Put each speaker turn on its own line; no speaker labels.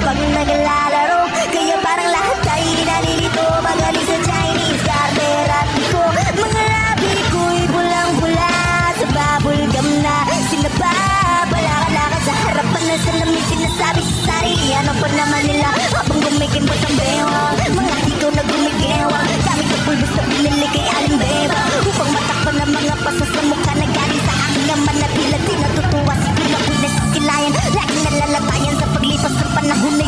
pag naglalaro. Kaya parang lahat tayo nalilito, magaling sa Chinese carberati ko. Mga labi ko'y bulang-bula, sa bubblegum na sinababala-kalakad sa harapan ng salamin. Sinasabi sa sarili, ano pa naman nila habang gumikimbot ang bewang. Mga ikaw na gumigewang gamit ang pulbos na pinili kay Aling Beba, upang matakpan ng mga pasas sa mukha na galing sa akin naman na tila di natutuwa. Sige na ko'y nasisilayan, laging nalalabayan sa paglipas ng panahon na